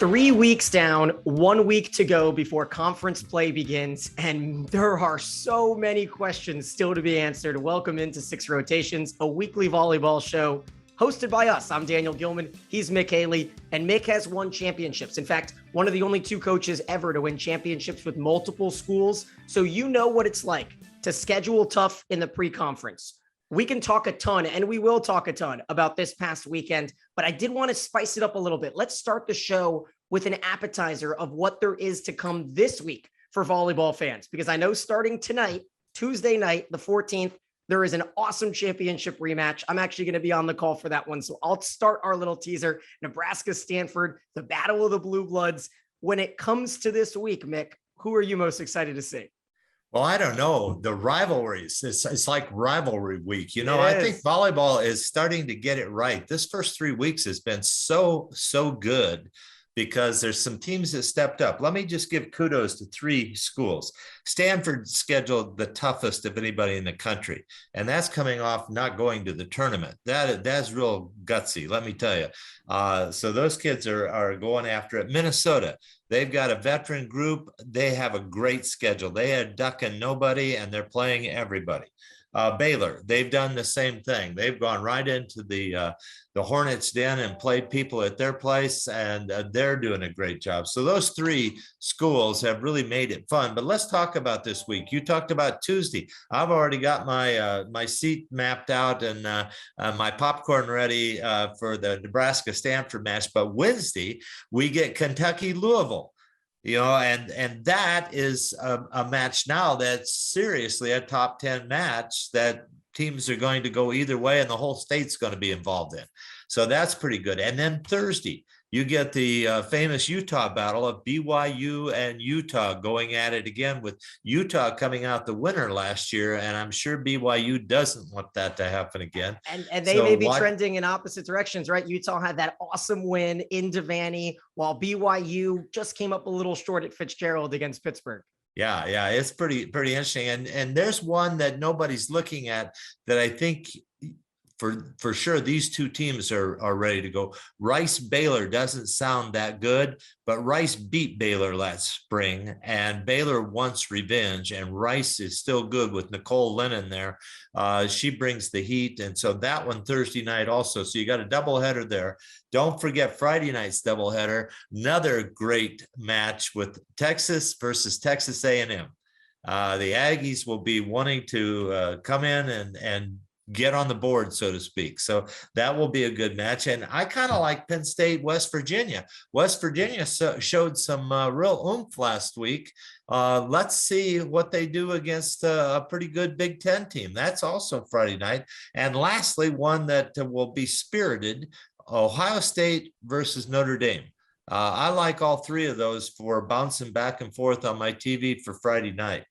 3 weeks down, 1 week to go before conference play begins, and there are so many questions still to be answered. Welcome into Six Rotations, a weekly volleyball show hosted by us. I'm Daniel Gillman. He's Mick Haley, and Mick has won championships. In fact, one of the only two coaches ever to win championships with multiple schools. So you know what it's like to schedule tough in the pre-conference. We can talk a ton, and we will talk a ton about this past weekend, but I did want to spice it up a little bit. Let's start the show with an appetizer of what there is to come this week for volleyball fans, because I know starting tonight, Tuesday night, the 14th, there is an awesome championship rematch. I'm actually going to be on the call for that one, so I'll start our little teaser. Nebraska-Stanford, the Battle of the Blue Bloods. When it comes to this week, Mick, who are you most excited to see? Well, I don't know. The rivalries, it's like rivalry week. You know, I think volleyball is starting to get it right. This first 3 weeks has been so good because there's some teams that stepped up. Let me just give kudos to three schools. Stanford scheduled the toughest of anybody in the country, and that's coming off not going to the tournament. That's real gutsy, let me tell you. So those kids are going after it. Minnesota, they've got a veteran group. They have a great schedule. They had duck and nobody, and they're playing everybody. Baylor, they've done the same thing. They've gone right into the Hornets' den and played people at their place, and they're doing a great job. So those three schools have really made it fun. But let's talk about this week. You talked about Tuesday. I've already got my seat mapped out and my popcorn ready for the Nebraska-Stanford match. But Wednesday, we get Kentucky-Louisville. You know, and that is a match now that's seriously a top 10 match that teams are going to go either way, and the whole state's going to be involved in. So that's pretty good. And then Thursday, you get the famous Utah battle of BYU and Utah going at it again, with Utah coming out the winner last year. And I'm sure BYU doesn't want that to happen again. And they may be trending in opposite directions, right? Utah had that awesome win in Devaney, while BYU just came up a little short at Fitzgerald against Pittsburgh. Yeah, it's pretty interesting. And there's one that nobody's looking at that I think for sure these two teams are ready to go. Rice-Baylor doesn't sound that good, but Rice beat Baylor last spring, and Baylor wants revenge, and Rice is still good with Nicole Lennon there. She brings the heat, and so that one Thursday night also. So you got a doubleheader there. Don't forget Friday night's doubleheader, another great match with Texas versus Texas A&M. The Aggies will be wanting to come in and get on the board, so to speak. So that will be a good match. And I kind of like Penn State, West Virginia. West Virginia showed some real oomph last week. Let's see what they do against a pretty good Big Ten team. That's also Friday night. And lastly, one that will be spirited, Ohio State versus Notre Dame. I like all three of those for bouncing back and forth on my TV for Friday night.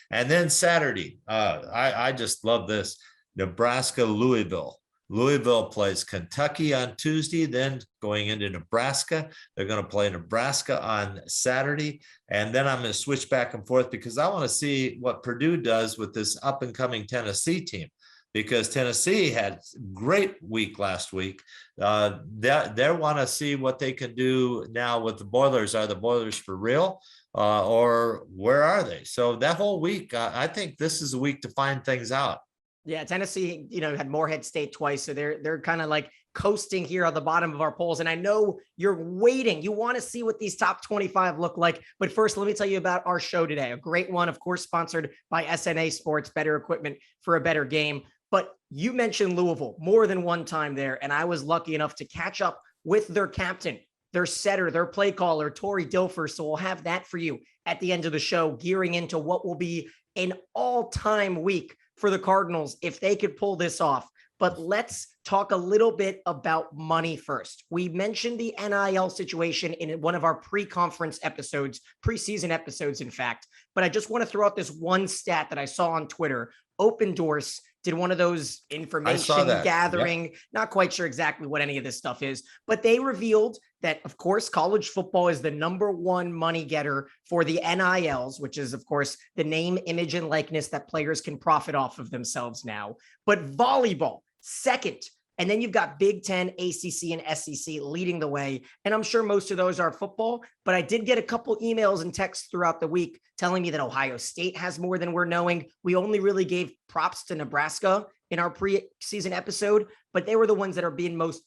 And then Saturday, I just love this. Nebraska, Louisville. Louisville plays Kentucky on Tuesday, then going into Nebraska. They're going to play Nebraska on Saturday. And then I'm going to switch back and forth because I want to see what Purdue does with this up-and-coming Tennessee team, because Tennessee had a great week last week. They want to see what they can do now with the Boilers. Are the Boilers for real? Or where are they? So that whole week, I think this is a week to find things out. Yeah, Tennessee, had Morehead State twice, so they're kind of like coasting here on the bottom of our polls. And I know you're waiting. You want to see what these top 25 look like. But first, let me tell you about our show today. A great one, of course, sponsored by SNA Sports, better equipment for a better game. But you mentioned Louisville more than one time there, and I was lucky enough to catch up with their captain, their setter, their play caller, Tori Dilfer. So we'll have that for you at the end of the show, gearing into what will be an all-time week for the Cardinals if they could pull this off. But let's talk a little bit about money first. We mentioned the NIL situation in one of our pre-conference episodes, preseason episodes, in fact. But I just want to throw out this one stat that I saw on Twitter. Open Doors did one of those information gathering, yep. Not quite sure exactly what any of this stuff is, but they revealed that, of course, college football is the #1 money getter for the NILs, which is, of course, the name, image, and likeness that players can profit off of themselves now. But volleyball, second And then you've got Big Ten, ACC, and SEC leading the way. And I'm sure most of those are football, but I did get a couple emails and texts throughout the week telling me that Ohio State has more than we're knowing. We only really gave props to Nebraska in our preseason episode, but they were the ones that are being most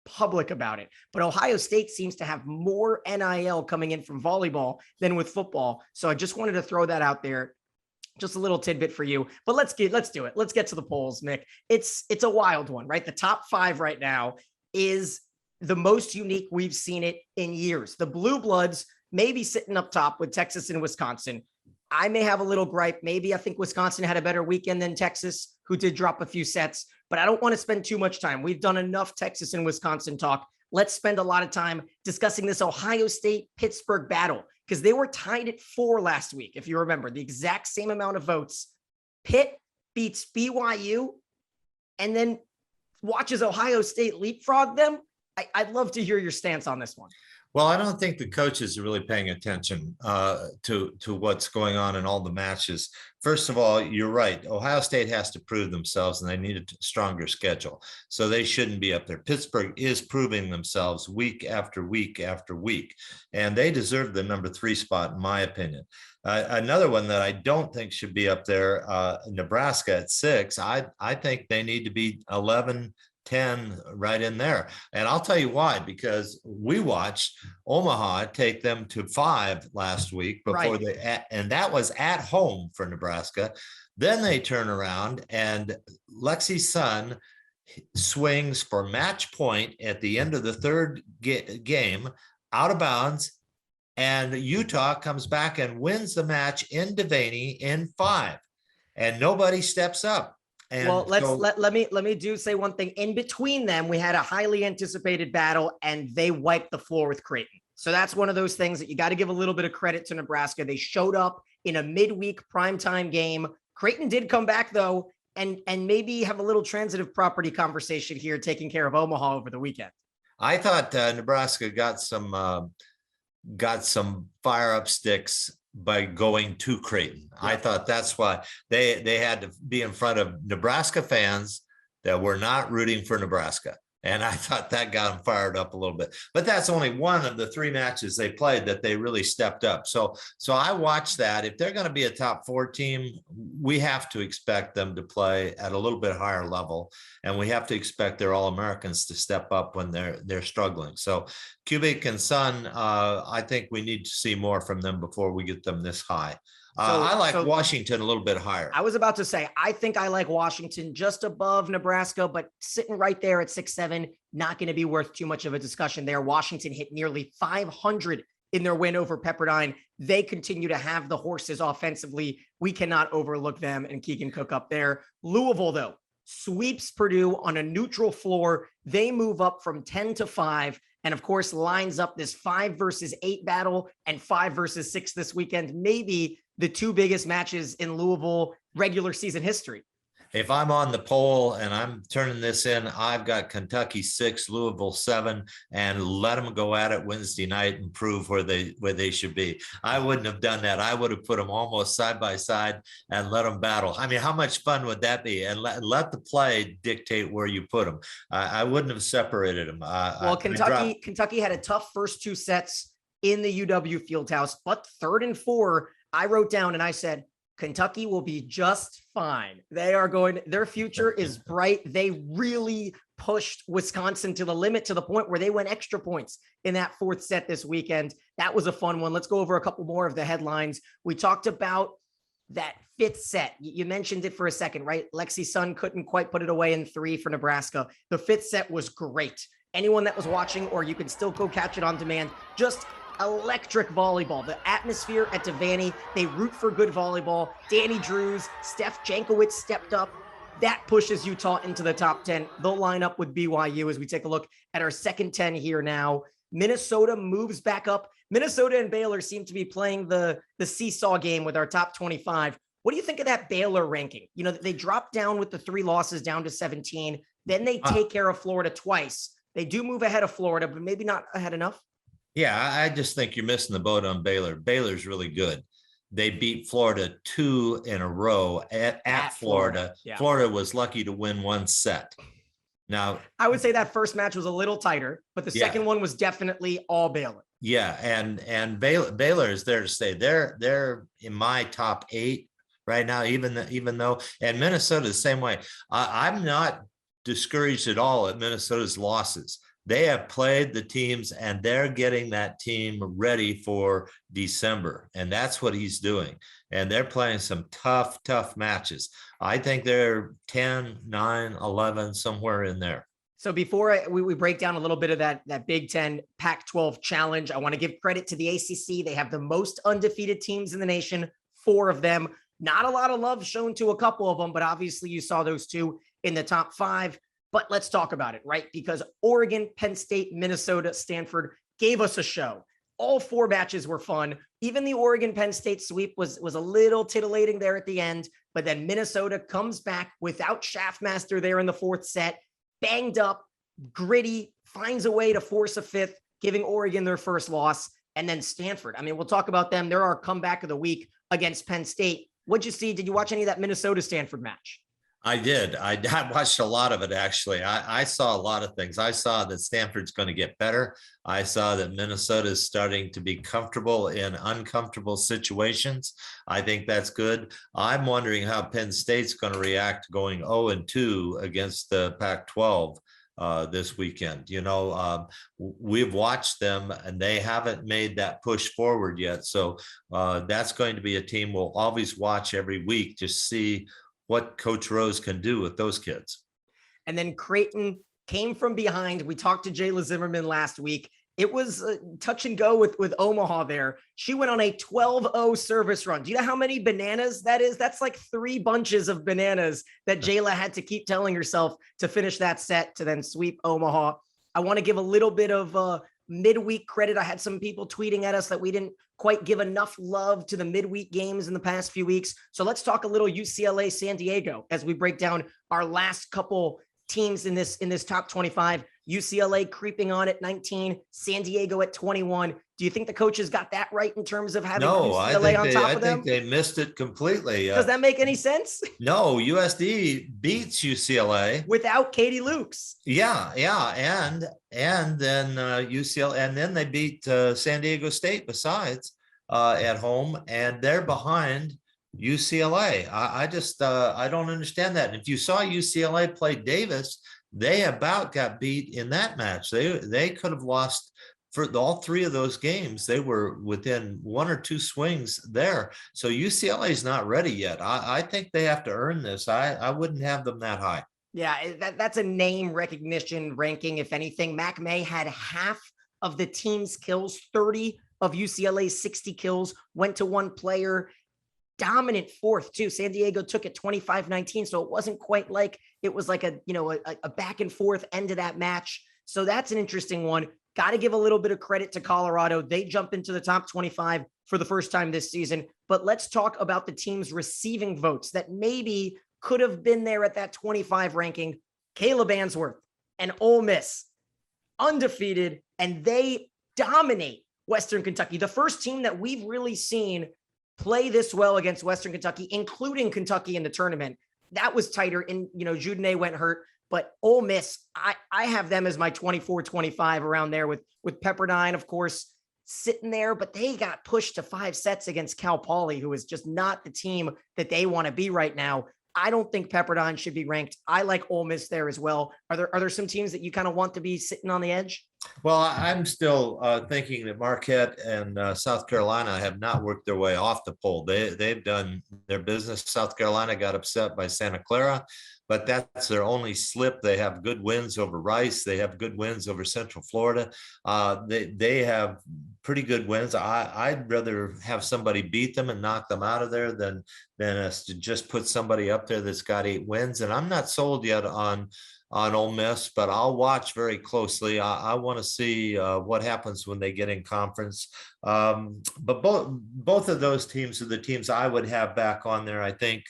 public about it. But Ohio State seems to have more NIL coming in from volleyball than with football. So I just wanted to throw that out there. Just a little tidbit for you, but let's do it. Let's get to the polls, Mick. It's a wild one, right? The top 5 right now is the most unique we've seen it in years. The Blue Bloods may be sitting up top with Texas and Wisconsin. I may have a little gripe. Maybe I think Wisconsin had a better weekend than Texas, who did drop a few sets, but I don't want to spend too much time. We've done enough Texas and Wisconsin talk. Let's spend a lot of time discussing this Ohio State-Pittsburgh battle, because they were tied at 4 last week. If you remember, the exact same amount of votes. Pitt beats BYU and then watches Ohio State leapfrog them. I'd love to hear your stance on this one. Well, I don't think the coaches are really paying attention to what's going on in all the matches. First of all, you're right. Ohio State has to prove themselves, and they need a stronger schedule. So they shouldn't be up there. Pittsburgh is proving themselves week after week after week, and they deserve the number 3 spot, in my opinion. Another one that I don't think should be up there, Nebraska at 6. I think they need to be 11, 10 right in there. And I'll tell you why, because we watched Omaha take them to 5 last week before and that was at home for Nebraska. Then they turn around and Lexi's son swings for match point at the end of the 3rd game out of bounds. And Utah comes back and wins the match in Devaney in 5, and nobody steps up. And well, let me say one thing. In between them, we had a highly anticipated battle, and they wiped the floor with Creighton. So that's one of those things that you got to give a little bit of credit to Nebraska. They showed up in a midweek primetime game. Creighton did come back though, and maybe have a little transitive property conversation here, taking care of Omaha over the weekend. I thought Nebraska got some fire up sticks by going to Creighton. Yeah. I thought that's why they had to be in front of Nebraska fans that were not rooting for Nebraska. And I thought that got them fired up a little bit. But that's only one of the 3 matches they played that they really stepped up. So I watched that. If they're going to be a top 4 team, we have to expect them to play at a little bit higher level. And we have to expect their All-Americans to step up when they're struggling. So Kubik and Son, I think we need to see more from them before we get them this high. I like Washington a little bit higher. I was about to say, I think I like Washington just above Nebraska, but sitting right there at 6-7, not going to be worth too much of a discussion there. Washington hit nearly 500 in their win over Pepperdine. They continue to have the horses offensively. We cannot overlook them and Keegan Cook up there. Louisville, though, sweeps Purdue on a neutral floor. They move up from 10 to 5. And of course, lines up this 5 versus 8 battle and 5 versus 6 this weekend. Maybe the 2 biggest matches in Louisville regular season history. If I'm on the poll and I'm turning this in, I've got Kentucky 6, Louisville 7, and let them go at it Wednesday night and prove where they should be. I wouldn't have done that. I would have put them almost side by side and let them battle. I mean, how much fun would that be? And let the play dictate where you put them. I wouldn't have separated them. Well, Kentucky had a tough first 2 sets in the UW Fieldhouse, but 3rd and 4, I wrote down and I said, Kentucky will be just fine. Their future is bright. They really pushed Wisconsin to the limit, to the point where they went extra points in that 4th set this weekend. That was a fun one. Let's go over a couple more of the headlines. We talked about that 5th set. You mentioned it for a second, right? Lexi's son couldn't quite put it away in 3 for Nebraska. The 5th set was great. Anyone that was watching, or you can still go catch it on demand, just electric volleyball. The atmosphere at Devaney, they root for good volleyball. Danny Drews, Steph Jankowicz stepped up. That pushes Utah into the top 10. They'll line up with BYU as we take a look at our second 10 here now. Minnesota moves back up. Minnesota and Baylor seem to be playing the seesaw game with our top 25. What do you think of that Baylor ranking? You know, they dropped down with the 3 losses down to 17. Then they take care of Florida twice. They do move ahead of Florida, but maybe not ahead enough. Yeah, I just think you're missing the boat on Baylor. Baylor's really good. They beat Florida 2 in a row at Florida. Yeah. Florida was lucky to win 1 set. Now, I would say that first match was a little tighter, but the second one was definitely all Baylor. Yeah, and Baylor is there to stay. They're in my top 8 right now, even though, and Minnesota the same way. I'm not discouraged at all at Minnesota's losses. They have played the teams and they're getting that team ready for December. And that's what he's doing. And they're playing some tough matches. I think they're 10, 9, 11, somewhere in there. So before we break down a little bit of that Big Ten Pac-12 challenge, I want to give credit to the ACC. They have the most undefeated teams in the nation, 4 of them. Not a lot of love shown to a couple of them, but obviously you saw those 2 in the top 5. But let's talk about it, right? Because Oregon, Penn State, Minnesota, Stanford gave us a show. All 4 matches were fun. Even the Oregon-Penn State sweep was a little titillating there at the end. But then Minnesota comes back without Schaffmaster there in the 4th set. Banged up, gritty, finds a way to force a 5th, giving Oregon their first loss. And then Stanford. I mean, we'll talk about them. They're our comeback of the week against Penn State. What'd you see? Did you watch any of that Minnesota-Stanford match? I did. I watched a lot of it, actually. I saw a lot of things. I saw that Stanford's going to get better. I saw that Minnesota is starting to be comfortable in uncomfortable situations. I think that's good. I'm wondering how Penn State's going to react going 0-2 against the Pac-12 this weekend. You know, we've watched them and they haven't made that push forward yet. So that's going to be a team we'll always watch every week to see what Coach Rose can do with those kids. And then Creighton came from behind. We talked to Jayla Zimmerman last week. It was touch and go with Omaha there. She went on a 12-0 service run. Do you know how many bananas that is? That's like 3 bunches of bananas that Jayla had to keep telling herself to finish that set to then sweep Omaha. I want to give a little bit of midweek credit. I had some people tweeting at us that we didn't quite give enough love to the midweek games in the past few weeks. So let's talk a little UCLA San Diego as we break down our last couple teams in this top 25. UCLA creeping on at 19, San Diego at 21. Do you think the coaches got that right in terms of having UCLA on top of them? I think they missed it completely. Does that make any sense? No, USD beats UCLA without Katie Lukes. Yeah, and then UCLA, and then they beat San Diego State besides at home, and they're behind UCLA. I just I don't understand that. And if you saw UCLA play Davis, they about got beat in that match. They could have lost for all 3 of those games. They were within 1 or 2 swings there. So UCLA is not ready yet. I think they have to earn this. I wouldn't have them that high. Yeah, that's a name recognition ranking. If anything, Mac May had half of the team's kills, 30 of UCLA's 60 kills went to one player. Dominant 4th too. San Diego took it 25-19. So it wasn't quite like it was like a back and forth end of that match. So that's an interesting one. Got to give a little bit of credit to Colorado. They jump into the top 25 for the first time this season. But let's talk about the teams receiving votes that maybe could have been there at that 25 ranking. Caleb Answorth and Ole Miss, undefeated, and they dominate Western Kentucky. The first team that we've really seen play this well against Western Kentucky, including Kentucky in the tournament. That was tighter, and Judene went hurt, but Ole Miss, I have them as my 24-25 around there with Pepperdine, of course, sitting there, but they got pushed to 5 sets against Cal Poly, who is just not the team that they want to be right now. I don't think Pepperdine should be ranked. I like Ole Miss there as well. Are there some teams that you kind of want to be sitting on the edge? Well, I'm still thinking that Marquette and South Carolina have not worked their way off the pole. They've done their business. South Carolina got upset by Santa Clara, but that's their only slip. They have good wins over Rice. They have good wins over Central Florida. They have pretty good wins. I'd rather have somebody beat them and knock them out of there than us to just put somebody up there that's got 8 wins. And I'm not sold yet on Ole Miss, but I'll watch very closely. I want to see what happens when they get in conference. But both of those teams are the teams I would have back on there. I think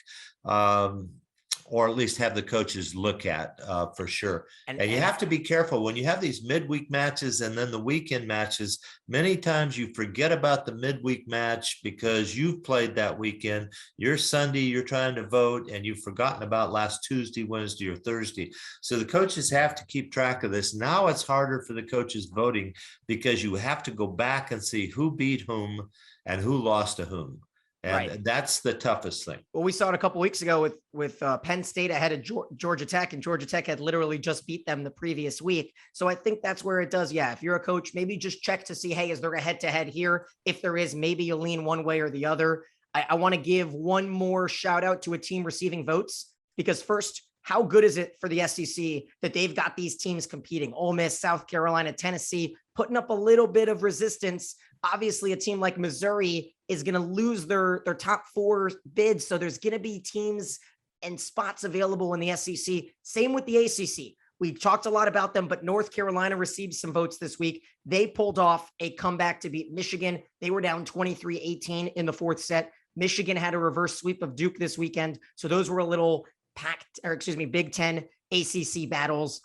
or at least have the coaches look at for sure. And you have to be careful when you have these midweek matches and then the weekend matches. Many times you forget about the midweek match because you've played that weekend. You're Sunday, you're trying to vote, and you've forgotten about last Tuesday, Wednesday, or Thursday. So the coaches have to keep track of this. Now it's harder for the coaches voting because you have to go back and see who beat whom and who lost to whom. And that's the toughest thing. Well, we saw it a couple of weeks ago with Penn State ahead of Georgia Tech, and Georgia Tech had literally just beat them the previous week. So I think that's where it does. Yeah, if you're a coach, maybe just check to see, hey, is there a head-to-head here? If there is, maybe you lean one way or the other. I want to give one more shout out to a team receiving votes, because first, how good is it for the SEC that they've got these teams competing? Ole Miss, South Carolina, Tennessee, putting up a little bit of resistance. Obviously, a team like Missouri is going to lose their top 4 bids. So there's going to be teams and spots available in the SEC. Same with the ACC. We've talked a lot about them, but North Carolina received some votes this week. They pulled off a comeback to beat Michigan. They were down 23-18 in the 4th set. Michigan had a reverse sweep of Duke this weekend. So those were a little Big Ten ACC battles.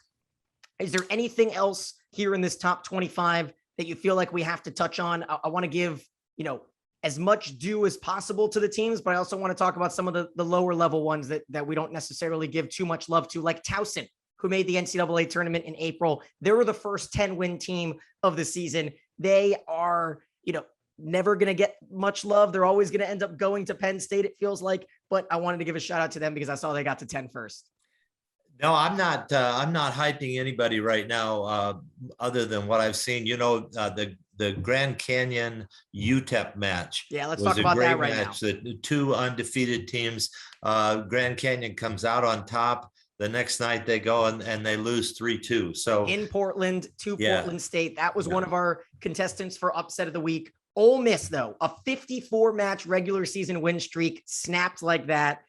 Is there anything else here in this top 25 that you feel like we have to touch on? I want to give, as much due as possible to the teams, but I also want to talk about some of the lower level ones that we don't necessarily give too much love to, like Towson, who made the NCAA tournament in April. They were the first 10-win team of the season. They are, never going to get much love. They're always going to end up going to Penn State, it feels like, but I wanted to give a shout out to them because I saw they got to 10 first. No, I'm not hyping anybody right now, other than what I've seen. The Grand Canyon UTEP match. Yeah, let's talk about that right now. The 2 undefeated teams. Grand Canyon comes out on top. The next night they go and they lose 3-2. So in Portland to Portland State, that was one of our contestants for upset of the week. Ole Miss, though, a 54-match regular season win streak snapped like that.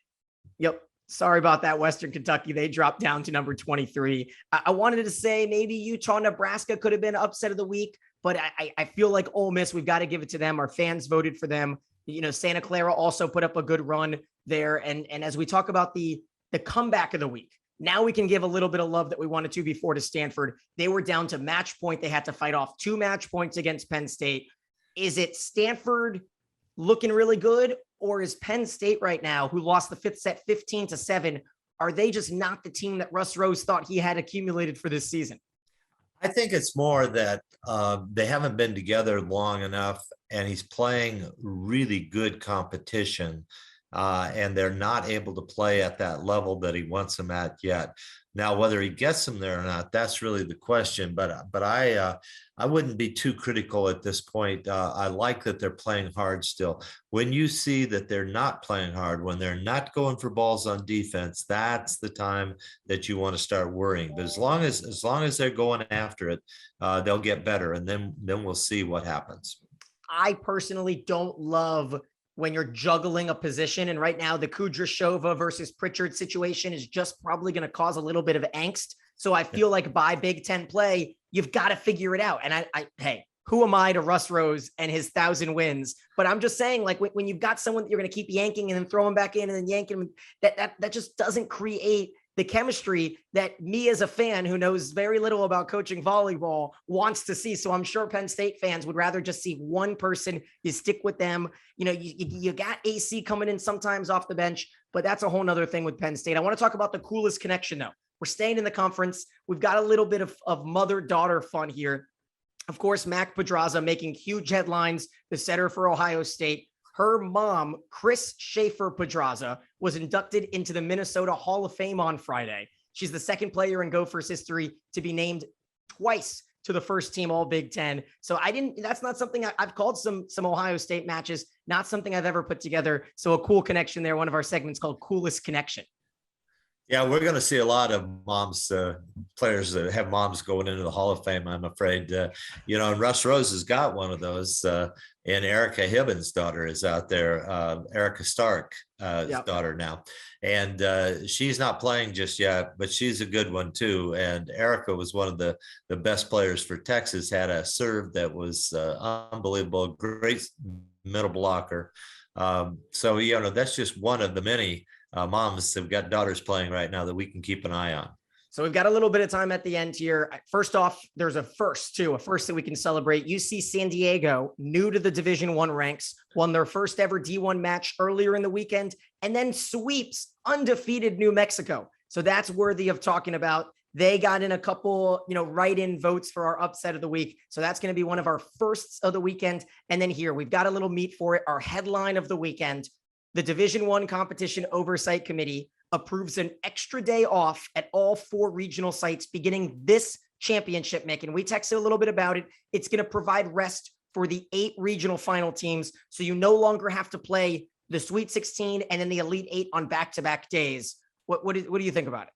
Yep. Sorry about that, Western Kentucky. They dropped down to number 23. I wanted to say maybe Utah, Nebraska could have been upset of the week, but I feel like Ole Miss, we've got to give it to them. Our fans voted for them. Santa Clara also put up a good run there. And as we talk about the comeback of the week, now we can give a little bit of love that we wanted to before to Stanford. They were down to match point. They had to fight off 2 match points against Penn State. Is it Stanford looking really good, or is Penn State right now, who lost the 5th set 15-7, are they just not the team that Russ Rose thought he had accumulated for this season? I think it's more that they haven't been together long enough, and he's playing really good competition, and they're not able to play at that level that he wants them at yet. Now, whether he gets them there or not, that's really the question. But I wouldn't be too critical at this point. I like that they're playing hard still. When you see that they're not playing hard, when they're not going for balls on defense, that's the time that you want to start worrying. But as long as they're going after it, they'll get better, and then we'll see what happens. I personally don't love when you're juggling a position. And right now the Kudrashova versus Pritchard situation is just probably going to cause a little bit of angst. So I feel like by Big Ten play, you've got to figure it out. And hey, who am I to Russ Rose and his 1,000 wins? But I'm just saying, like, when you've got someone that you're going to keep yanking and then throw him back in and then yanking him, that just doesn't create the chemistry that me as a fan who knows very little about coaching volleyball wants to see. So I'm sure Penn State fans would rather just see one person. You stick with them. You got AC coming in sometimes off the bench, but that's a whole nother thing with Penn State. I want to talk about the coolest connection though. We're staying in the conference. We've got a little bit of mother-daughter fun here. Of course, Mac Pedraza making huge headlines, the setter for Ohio State. Her mom, Chris Schaefer Pedraza, was inducted into the Minnesota Hall of Fame on Friday. She's the 2nd player in Gophers history to be named twice to the first team All Big Ten. So that's not something I've called some Ohio State matches, not something I've ever put together. So a cool connection there. One of our segments called Coolest Connection. Yeah, we're going to see a lot of moms, players that have moms going into the Hall of Fame, I'm afraid. And Russ Rose has got one of those. And Erica Hibbins' daughter is out there, Erica Stark, daughter now. And she's not playing just yet, but she's a good one too. And Erica was one of the best players for Texas, had a serve that was unbelievable, great middle blocker. So that's just one of the many moms have got daughters playing right now that we can keep an eye on. So we've got a little bit of time at the end here. First off, there's a first that we can celebrate. UC San Diego, new to the Division I ranks, won their first ever D1 match earlier in the weekend, and then sweeps undefeated New Mexico. So that's worthy of talking about. They got in a couple, write-in votes for our upset of the week. So that's going to be one of our firsts of the weekend. And then here, we've got a little meat for it. Our headline of the weekend, the Division I Competition Oversight Committee approves an extra day off at all 4 regional sites beginning this championship, Mick. And we texted a little bit about it. It's going to provide rest for the 8 regional final teams. So you no longer have to play the Sweet 16 and then the Elite 8 on back-to-back days. What do you think about it?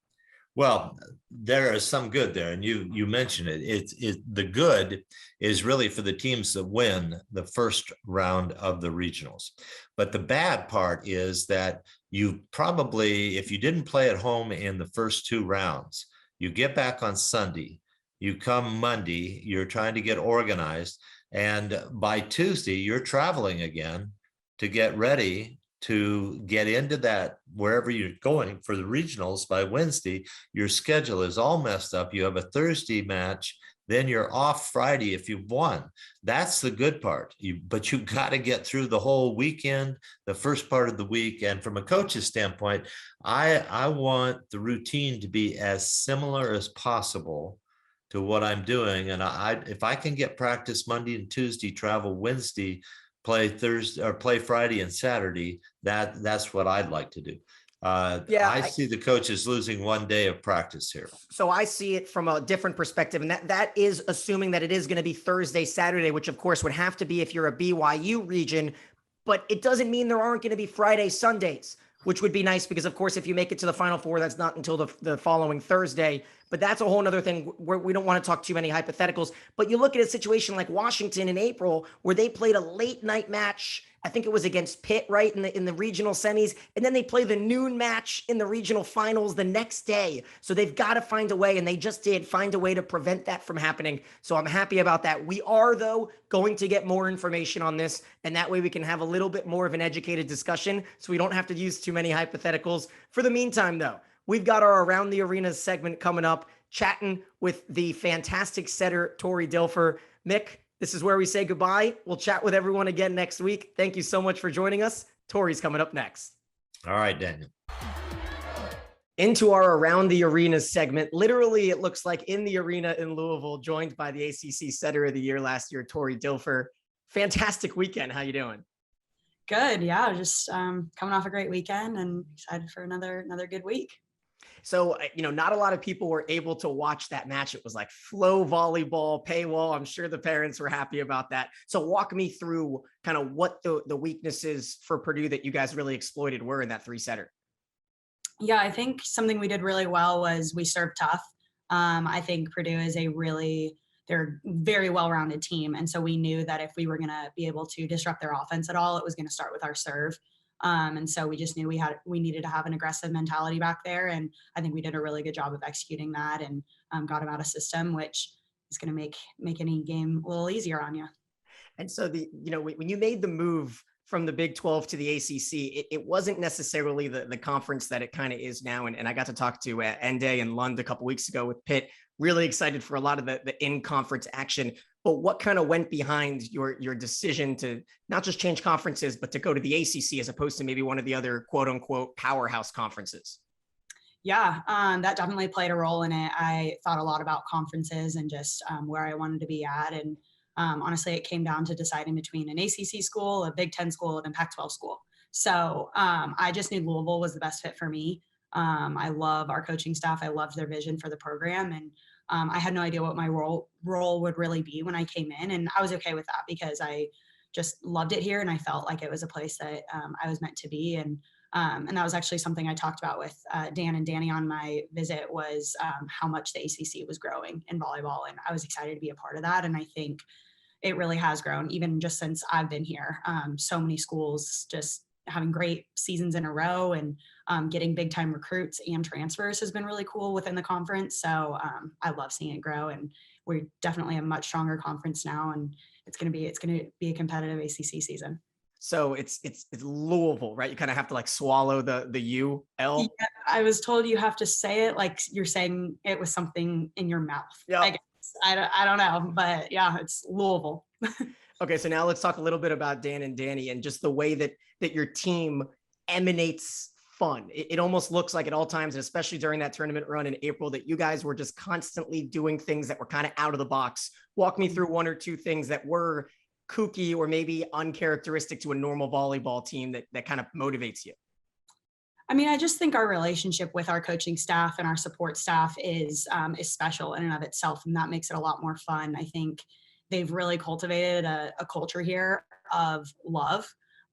Well, there is some good there, and you mentioned it. The good is really for the teams that win the first round of the regionals. But the bad part is that you probably, if you didn't play at home in the first 2 rounds, you get back on Sunday, you come Monday, you're trying to get organized, and by Tuesday, you're traveling again to get ready to get into that wherever you're going for the regionals. By Wednesday, your schedule is all messed up. You have a Thursday match, then you're off Friday if you've won. That's the good part. But you've got to get through the whole weekend, the first part of the week. And from a coach's standpoint, I want the routine to be as similar as possible to what I'm doing. And if I can get practice Monday and Tuesday, travel Wednesday, play Thursday or play Friday and Saturday, that's what I'd like to do. I see the coaches losing 1 day of practice here. So I see it from a different perspective, and that is assuming that it is going to be Thursday, Saturday, which of course would have to be if you're a BYU region, but it doesn't mean there aren't going to be Friday, Sundays, which would be nice because of course, if you make it to the Final Four, that's not until the following Thursday. But that's a whole nother thing where we don't want to talk too many hypotheticals. But you look at a situation like Washington in April, where they played a late night match. I think it was against Pitt, right, in the regional semis. And then they play the noon match in the regional finals the next day. So they've got to find a way, and they just did find a way to prevent that from happening. So I'm happy about that. We are, though, going to get more information on this. And that way we can have a little bit more of an educated discussion so we don't have to use too many hypotheticals. For the meantime, though, we've got our Around the Arena segment coming up, chatting with the fantastic setter, Tori Dilfer. Mick, this is where we say goodbye. We'll chat with everyone again next week. Thank you so much for joining us. Tori's coming up next. All right, Daniel. Into our Around the Arena segment. Literally, it looks like in the arena in Louisville, joined by the ACC Setter of the Year last year, Tori Dilfer. Fantastic weekend. How you doing? Good. Yeah. Just coming off a great weekend and excited for another good week. So, not a lot of people were able to watch that match. It was like flow volleyball, paywall. I'm sure the parents were happy about that. So walk me through kind of what the weaknesses for Purdue that you guys really exploited were in that 3-setter. Yeah, I think something we did really well was we served tough. I think Purdue is they're a very well-rounded team. And so we knew that if we were going to be able to disrupt their offense at all, it was going to start with our serve. And so we just knew we needed to have an aggressive mentality back there. And I think we did a really good job of executing that and got them out of system, which is going to make any game a little easier on you. And so when you made the move from the Big 12 to the ACC, it wasn't necessarily the conference that it kind of is now. And I got to talk to Ende and Lund a couple weeks ago with Pitt. Really excited for a lot of the in-conference action. But what kind of went behind your decision to not just change conferences, but to go to the ACC as opposed to maybe one of the other quote unquote powerhouse conferences? Yeah, that definitely played a role in it. I thought a lot about conferences and just where I wanted to be at. And honestly, it came down to deciding between an ACC school, a Big 10 school, and a Pac-12 school. So I just knew Louisville was the best fit for me. I love our coaching staff. I loved their vision for the program. And I had no idea what my role would really be when I came in. And I was okay with that because I just loved it here. And I felt like it was a place that I was meant to be. And that was actually something I talked about with Dan and Danny on my visit was how much the ACC was growing in volleyball. And I was excited to be a part of that. And I think it really has grown even just since I've been here. So many schools just having great seasons in a row and getting big time recruits and transfers has been really cool within the conference. So I love seeing it grow, and we're definitely a much stronger conference now, and it's going to be a competitive ACC season. So it's Louisville, right? You kind of have to like swallow the U-L. Yeah, I was told you have to say it like you're saying it with something in your mouth. Yeah. I guess. I don't know, but yeah, it's Louisville. Okay, so now let's talk a little bit about Dan and Danny and just the way that your team emanates fun. It almost looks like at all times, and especially during that tournament run in April, that you guys were just constantly doing things that were kind of out of the box. Walk me through one or two things that were kooky or maybe uncharacteristic to a normal volleyball team that kind of motivates you. I mean, I just think our relationship with our coaching staff and our support staff is special in and of itself, and that makes it a lot more fun. I think they've really cultivated a culture here of love.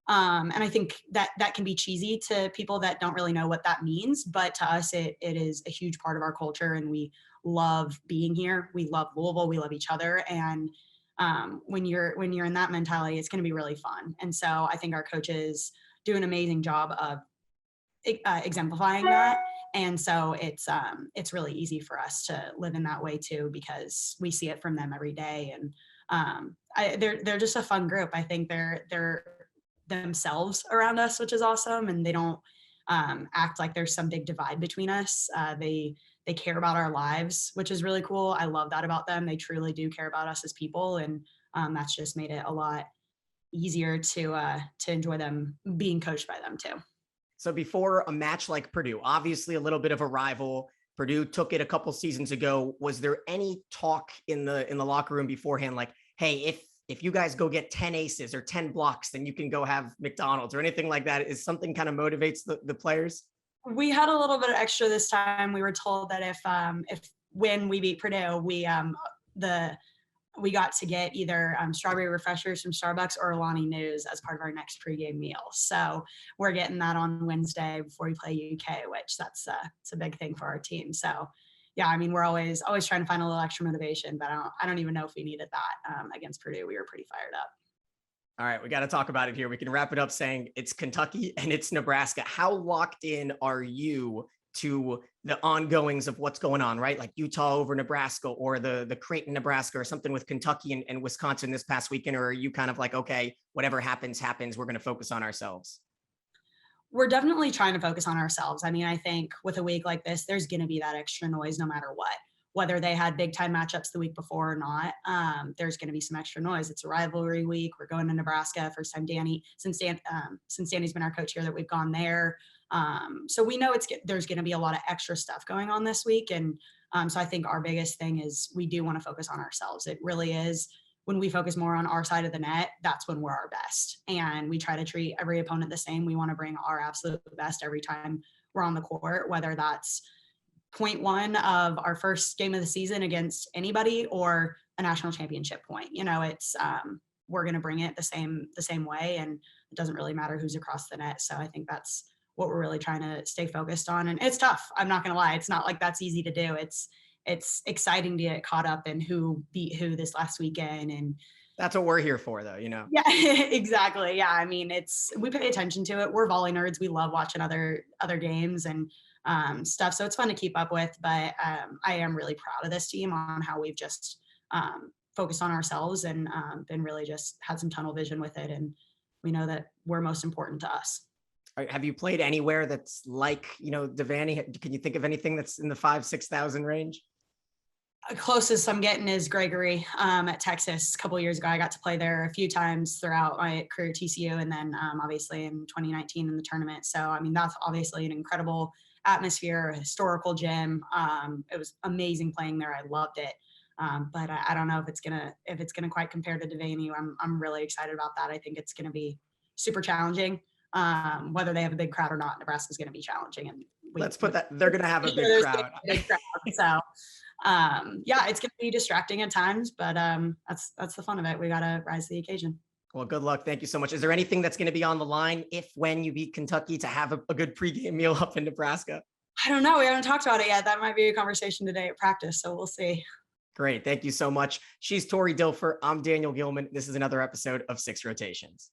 And I think that can be cheesy to people that don't really know what that means, but to us, it is a huge part of our culture, and we love being here. We love Louisville. We love each other. And when you're in that mentality, it's going to be really fun. And so I think our coaches do an amazing job of exemplifying that. And so it's really easy for us to live in that way too, because we see it from them every day. And they're just a fun group. I think they're themselves around us, which is awesome. And they don't act like there's some big divide between us. They care about our lives, which is really cool. I love that about them. They truly do care about us as people. And that's just made it a lot easier to enjoy them being coached by them too. So before a match like Purdue, obviously a little bit of a rival, Purdue took it a couple seasons ago. Was there any talk in the locker room beforehand, like, hey, if you guys go get 10 aces or 10 blocks, then you can go have McDonald's or anything like that? Is something kind of motivates the players? We had a little bit extra this time. We were told that if when we beat Purdue, we got to get either strawberry refreshers from Starbucks or Alani News as part of our next pregame meal. So we're getting that on Wednesday before we play UK, which it's a big thing for our team. So yeah, I mean, we're always trying to find a little extra motivation, but I don't even know if we needed that against Purdue. We were pretty fired up. All right, we got to talk about it here. We can wrap it up saying it's Kentucky and it's Nebraska. How locked in are you to the ongoings of what's going on, right? Like Utah over Nebraska, or the Creighton, Nebraska, or something with Kentucky and Wisconsin this past weekend? Or are you kind of like, okay, whatever happens, we're going to focus on ourselves? We're definitely trying to focus on ourselves. I mean, I think with a week like this, there's going to be that extra noise no matter what. Whether they had big time matchups the week before or not, there's going to be some extra noise. It's a rivalry week. We're going to Nebraska. First time since Danny's been our coach here, that we've gone there. So we know there's going to be a lot of extra stuff going on this week. And so I think our biggest thing is we do want to focus on ourselves. It really is. When we focus more on our side of the net, that's when we're our best. And we try to treat every opponent the same. We want to bring our absolute best every time we're on the court, whether that's point one of our first game of the season against anybody or a national championship point. You know, it's we're going to bring it the same way, and it doesn't really matter who's across the net. So I think that's what we're really trying to stay focused on. And it's tough. I'm not going to lie. It's not like that's easy to do. It's exciting to get caught up in who beat who this last weekend. And that's what we're here for, though, you know? Yeah, exactly. Yeah. I mean, we pay attention to it. We're volley nerds. We love watching other games and stuff. So it's fun to keep up with, but I am really proud of this team on how we've just focused on ourselves and been really just had some tunnel vision with it. And we know that we're most important to us. Have you played anywhere that's like, Devaney? Can you think of anything that's in the 5,000-6,000 range? Closest I'm getting is Gregory at Texas. A couple of years ago, I got to play there a few times throughout my career at TCU, and then obviously in 2019 in the tournament. So, I mean, that's obviously an incredible atmosphere, a historical gym. It was amazing playing there. I loved it. But I don't know if it's gonna quite compare to Devaney. I'm really excited about that. I think it's gonna be super challenging. Whether they have a big crowd or not, Nebraska's gonna be challenging. And let's put that they're gonna have a big crowd. So yeah, it's gonna be distracting at times, but that's the fun of it. We gotta rise to the occasion. Well, good luck. Thank you so much. Is there anything that's going to be on the line when you beat Kentucky to have a good pregame meal up in Nebraska? I don't know. We haven't talked about it yet. That might be a conversation today at practice. So we'll see. Great. Thank you so much. She's Tori Dilfer. I'm Daniel Gillman. This is another episode of Six Rotations.